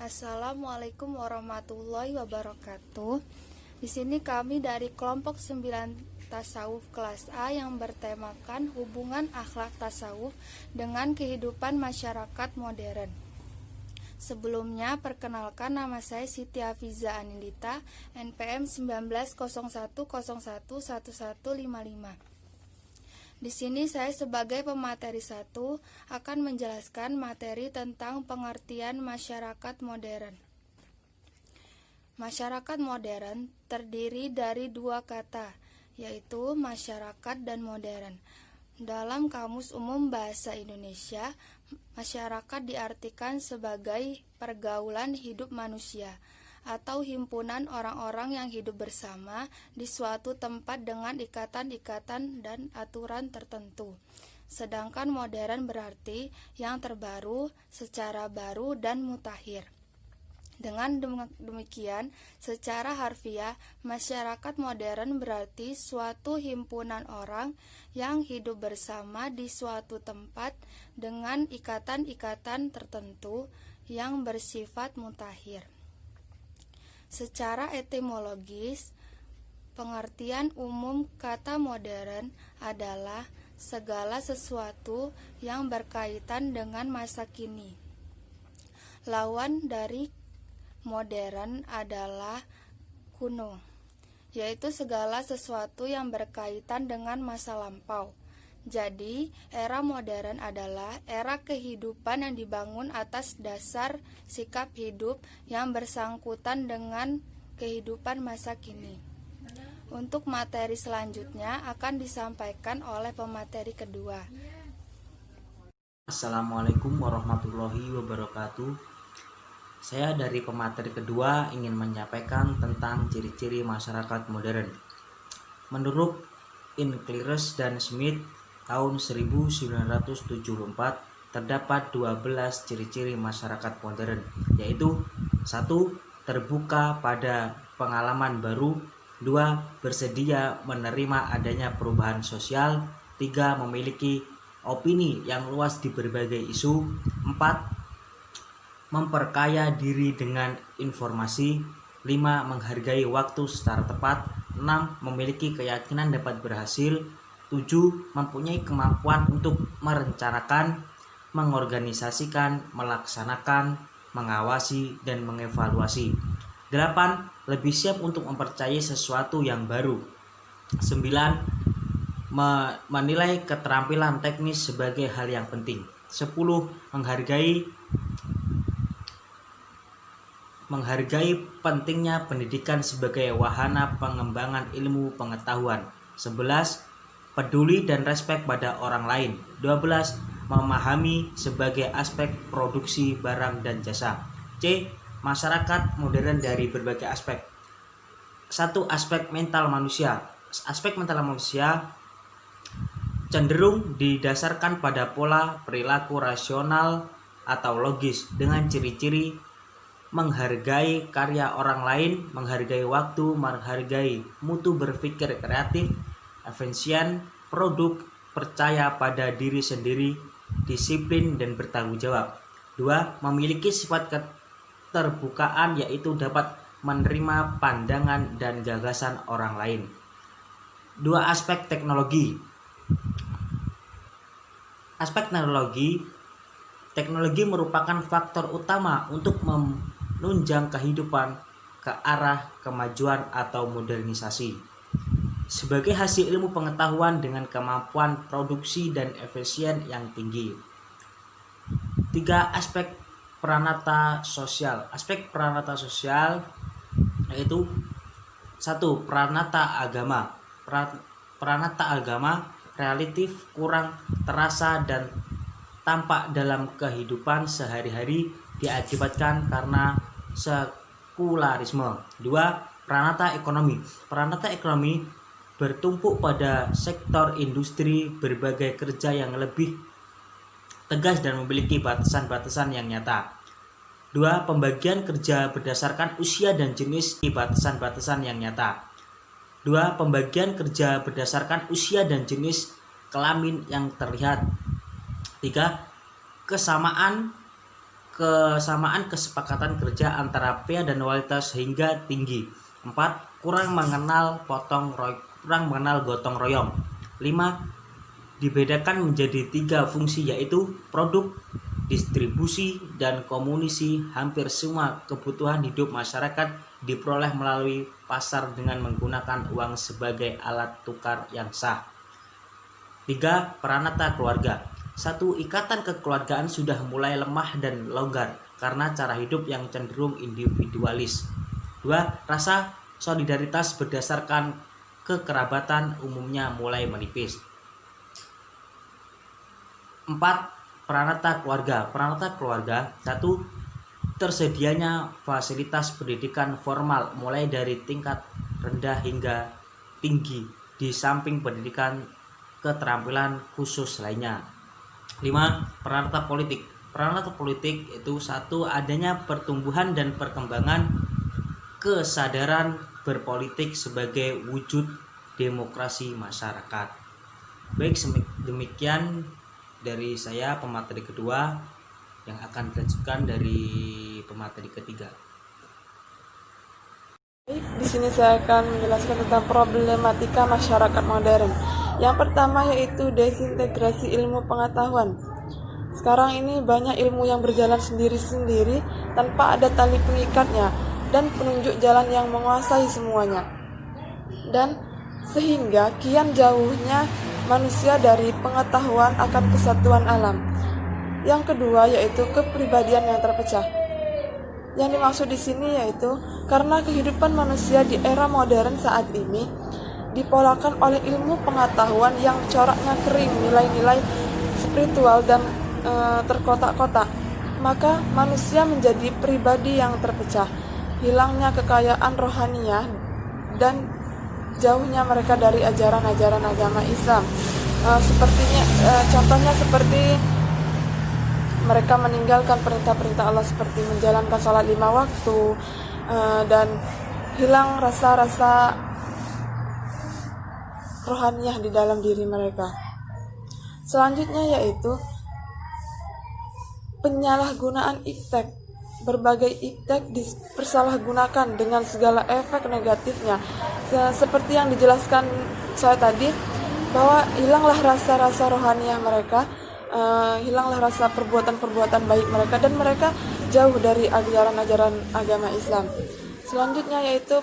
Assalamualaikum warahmatullahi wabarakatuh. Di sini kami dari kelompok 9 tasawuf kelas A yang bertemakan hubungan akhlak tasawuf dengan kehidupan masyarakat modern. Sebelumnya, perkenalkan nama saya Siti Hafiza Anindita, NPM 1901011155. Di sini saya sebagai pemateri 1 akan menjelaskan materi tentang pengertian masyarakat modern. Masyarakat modern terdiri dari dua kata, yaitu masyarakat dan modern. Dalam Kamus Umum Bahasa Indonesia, masyarakat diartikan sebagai pergaulan hidup manusia atau himpunan orang-orang yang hidup bersama di suatu tempat dengan ikatan-ikatan dan aturan tertentu. Sedangkan modern berarti yang terbaru, secara baru dan mutakhir. Dengan demikian, secara harfiah, masyarakat modern berarti suatu himpunan orang yang hidup bersama di suatu tempat dengan ikatan-ikatan tertentu yang bersifat mutakhir. Secara etimologis, pengertian umum kata modern adalah segala sesuatu yang berkaitan dengan masa kini. Lawan dari modern adalah kuno, yaitu segala sesuatu yang berkaitan dengan masa lampau. Jadi, era modern adalah era kehidupan yang dibangun atas dasar sikap hidup yang bersangkutan dengan kehidupan masa kini. Untuk materi selanjutnya akan disampaikan oleh pemateri kedua. Assalamualaikum warahmatullahi wabarakatuh. Saya dari pemateri kedua ingin menyampaikan tentang ciri-ciri masyarakat modern. Menurut Inclires dan Smith tahun 1974 terdapat 12 ciri-ciri masyarakat modern, yaitu 1. Terbuka pada pengalaman baru. 2. Bersedia menerima adanya perubahan sosial. 3. Memiliki opini yang luas di berbagai isu. 4. Memperkaya diri dengan informasi. 5. Menghargai waktu secara tepat. 6. Memiliki keyakinan dapat berhasil. 7. Mempunyai kemampuan untuk merencanakan, mengorganisasikan, melaksanakan, mengawasi, dan mengevaluasi. 8. Lebih siap untuk mempercayai sesuatu yang baru. 9. Menilai keterampilan teknis sebagai hal yang penting. 10. Menghargai pentingnya pendidikan sebagai wahana pengembangan ilmu pengetahuan. 11. Peduli dan respek pada orang lain. 12. Memahami sebagai aspek produksi barang dan jasa. C. Masyarakat modern dari berbagai aspek. 1. Aspek mental manusia. Aspek mental manusia cenderung didasarkan pada pola perilaku rasional atau logis dengan ciri-ciri menghargai karya orang lain, menghargai waktu, menghargai mutu berpikir kreatif, efisien, produk, percaya pada diri sendiri, disiplin, dan bertanggung jawab. 2. Memiliki sifat keterbukaan, yaitu dapat menerima pandangan dan gagasan orang lain. 2. Aspek teknologi. Aspek teknologi merupakan faktor utama untuk menunjang kehidupan ke arah kemajuan atau modernisasi. Sebagai hasil ilmu pengetahuan dengan kemampuan produksi dan efisien yang tinggi. 3. Aspek peranata sosial. Aspek peranata sosial yaitu 1. Peranata agama. Peranata agama relatif kurang terasa dan tampak dalam kehidupan sehari-hari diakibatkan karena sekularisme. 2. Peranata ekonomi. Peranata ekonomi bertumpu pada sektor industri, berbagai kerja yang lebih tegas dan memiliki batasan-batasan yang nyata. 2. Pembagian kerja berdasarkan usia dan jenis batasan-batasan yang nyata. 2. Pembagian kerja berdasarkan usia dan jenis kelamin yang terlihat. 3. Kesamaan kesamaan kesepakatan kerja antara pria dan wanita sehingga tinggi. 4. Kurang mengenal gotong royong. 5. Dibedakan menjadi 3 fungsi, yaitu produk, distribusi, dan komunikasi. Hampir semua kebutuhan hidup masyarakat diperoleh melalui pasar dengan menggunakan uang sebagai alat tukar yang sah. 3. Peranata keluarga. 1. Ikatan kekeluargaan sudah mulai lemah dan longgar karena cara hidup yang cenderung individualis. 2. Rasa solidaritas berdasarkan kekerabatan umumnya mulai menipis. 4. Peranata keluarga. 1. Tersedianya fasilitas pendidikan formal mulai dari tingkat rendah hingga tinggi, di samping pendidikan keterampilan khusus lainnya. 5. Peranata politik. Peranata politik itu 1. Adanya pertumbuhan dan perkembangan kesadaran berpolitik sebagai wujud demokrasi masyarakat. Baik, demikian dari saya pemateri kedua, yang akan dilanjutkan dari pemateri ketiga. Di sini saya akan menjelaskan tentang problematika masyarakat modern. Yang pertama yaitu desintegrasi ilmu pengetahuan. Sekarang ini banyak ilmu yang berjalan sendiri-sendiri tanpa ada tali pengikatnya dan penunjuk jalan yang menguasai semuanya. Dan sehingga kian jauhnya manusia dari pengetahuan akan kesatuan alam. Yang kedua yaitu kepribadian yang terpecah. Yang dimaksud di sini yaitu karena kehidupan manusia di era modern saat ini dipolakan oleh ilmu pengetahuan yang coraknya kering, nilai-nilai spiritual dan terkotak-kotak, maka manusia menjadi pribadi yang terpecah, hilangnya kekayaan rohaniah dan jauhnya mereka dari ajaran-ajaran agama Islam. Contohnya seperti mereka meninggalkan perintah-perintah Allah seperti menjalankan sholat 5 waktu, dan hilang rasa-rasa rohaniah di dalam diri mereka. Selanjutnya yaitu penyalahgunaan iptek. Berbagai iptek dipersalahgunakan dengan segala efek negatifnya. Seperti yang dijelaskan saya tadi, bahwa hilanglah rasa-rasa rohaniah mereka, hilanglah rasa perbuatan-perbuatan baik mereka, dan mereka jauh dari ajaran-ajaran agama Islam. Selanjutnya yaitu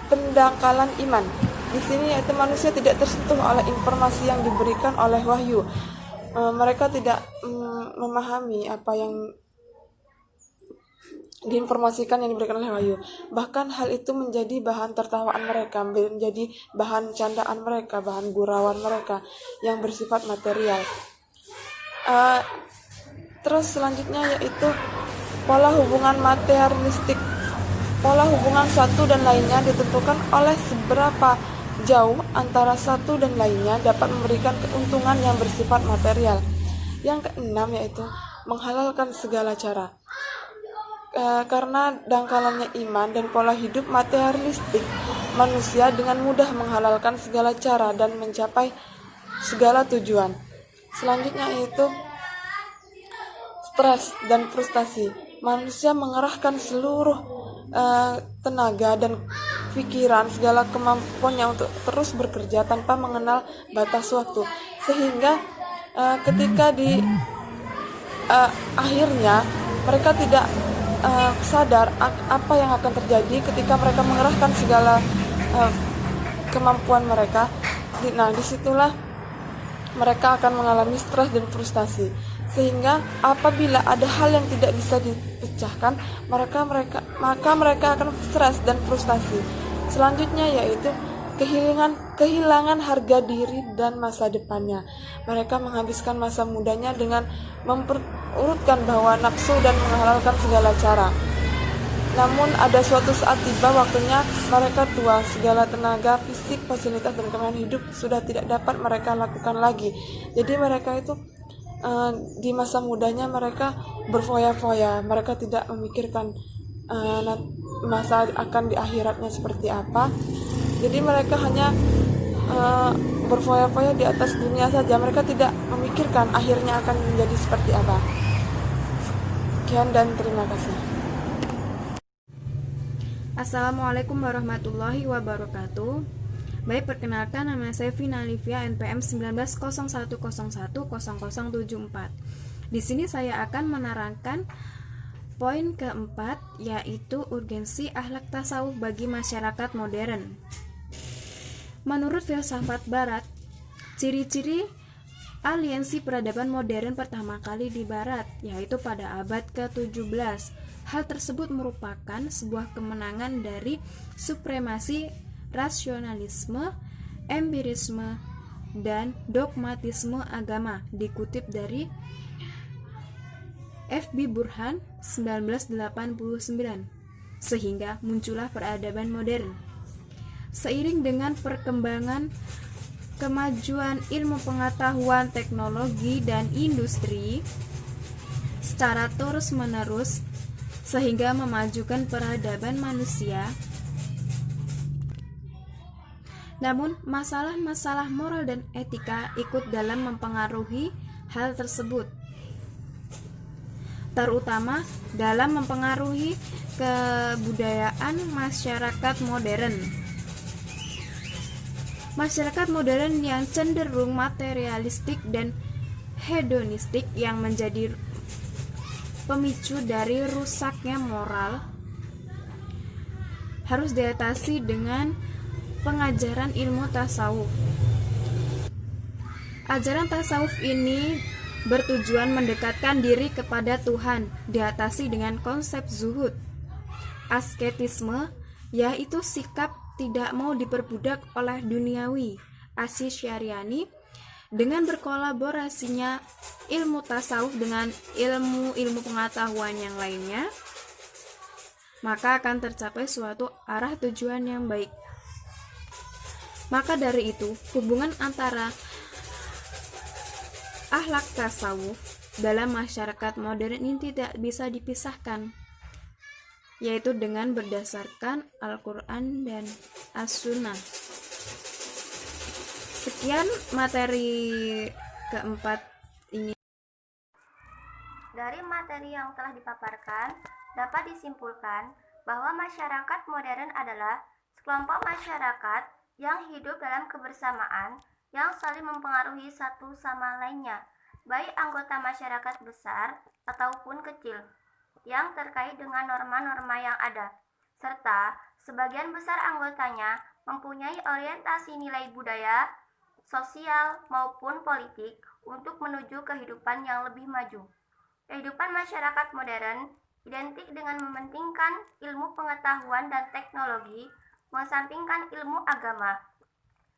pendangkalan iman. Di sini yaitu manusia tidak tersentuh oleh informasi yang diberikan oleh wahyu. Mereka tidak memahami apa yang diinformasikan yang diberikan oleh wahyu. Bahkan hal itu menjadi bahan tertawaan mereka, menjadi bahan candaan mereka, bahan gurauan mereka yang bersifat material. Terus selanjutnya yaitu pola hubungan materialistik. Pola hubungan satu dan lainnya ditentukan oleh seberapa jauh antara satu dan lainnya dapat memberikan keuntungan yang bersifat material. Yang keenam yaitu menghalalkan segala cara. Karena dangkalannya iman dan pola hidup materialistik, manusia dengan mudah menghalalkan segala cara dan mencapai segala tujuan. Selanjutnya yaitu stres dan frustasi. Manusia mengerahkan seluruh tenaga dan pikiran, segala kemampuannya untuk terus bekerja tanpa mengenal batas waktu, sehingga ketika di akhirnya mereka tidak sadar apa yang akan terjadi ketika mereka mengerahkan segala kemampuan mereka. Disitulah mereka akan mengalami stres dan frustasi, sehingga apabila ada hal yang tidak bisa dipecahkan, maka mereka akan stres dan frustasi. Selanjutnya yaitu kehilangan harga diri dan masa depannya. Mereka menghabiskan masa mudanya dengan memperurutkan bahwa nafsu dan menghalalkan segala cara. Namun ada suatu saat tiba waktunya mereka tua, segala tenaga, fisik, fasilitas, dan kemampuan hidup sudah tidak dapat mereka lakukan lagi. Jadi mereka itu di masa mudanya mereka berfoya-foya, mereka tidak memikirkan masa akan di akhiratnya seperti apa. Jadi mereka hanya berfoya-foya di atas dunia saja, mereka tidak memikirkan akhirnya akan menjadi seperti apa. Sekian dan terima kasih. Assalamualaikum warahmatullahi wabarakatuh. Baik, perkenalkan, nama saya Vina Livia, NPM 1901010074. Di sini saya akan menerangkan poin keempat, yaitu urgensi akhlak tasawuf bagi masyarakat modern. Menurut filsafat barat, ciri-ciri aliansi peradaban modern pertama kali di barat, yaitu pada abad ke-17. Hal tersebut merupakan sebuah kemenangan dari supremasi rasionalisme, empirisme, dan dogmatisme agama, dikutip dari F.B. Burhan 1989, sehingga muncullah peradaban modern. Seiring dengan perkembangan kemajuan ilmu pengetahuan, teknologi, dan industri secara terus-menerus, sehingga memajukan peradaban manusia. Namun, masalah-masalah moral dan etika ikut dalam mempengaruhi hal tersebut, terutama dalam mempengaruhi kebudayaan masyarakat modern. Masyarakat modern yang cenderung materialistik dan hedonistik yang menjadi pemicu dari rusaknya moral harus diatasi dengan pengajaran ilmu tasawuf. Ajaran tasawuf ini bertujuan mendekatkan diri kepada Tuhan, diatasi dengan konsep zuhud. Asketisme, yaitu sikap tidak mau diperbudak oleh duniawi. Asy'ariyani, dengan berkolaborasinya ilmu tasawuf dengan ilmu pengetahuan yang lainnya, maka akan tercapai suatu arah tujuan yang baik. Maka dari itu, hubungan antara akhlak tasawuf dalam masyarakat modern ini tidak bisa dipisahkan, yaitu dengan berdasarkan Al-Quran dan As-Sunnah. Sekian materi keempat ini. Dari materi yang telah dipaparkan, dapat disimpulkan bahwa masyarakat modern adalah sekelompok masyarakat yang hidup dalam kebersamaan, yang saling mempengaruhi satu sama lainnya, baik anggota masyarakat besar ataupun kecil, yang terkait dengan norma-norma yang ada, serta sebagian besar anggotanya mempunyai orientasi nilai budaya, sosial, maupun politik untuk menuju kehidupan yang lebih maju. Kehidupan masyarakat modern identik dengan mementingkan ilmu pengetahuan dan teknologi, mengesampingkan ilmu agama.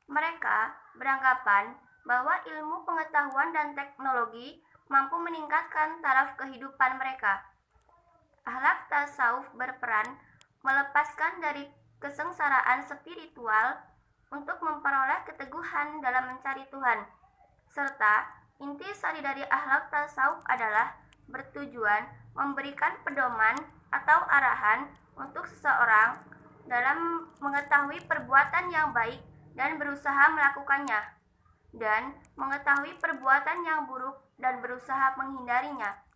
Mereka beranggapan bahwa ilmu pengetahuan dan teknologi mampu meningkatkan taraf kehidupan mereka. Akhlak tasawuf berperan melepaskan dari kesengsaraan spiritual untuk memperoleh keteguhan dalam mencari Tuhan, serta inti sari dari akhlak tasawuf adalah bertujuan memberikan pedoman atau arahan untuk seseorang dalam mengetahui perbuatan yang baik dan berusaha melakukannya, dan mengetahui perbuatan yang buruk dan berusaha menghindarinya.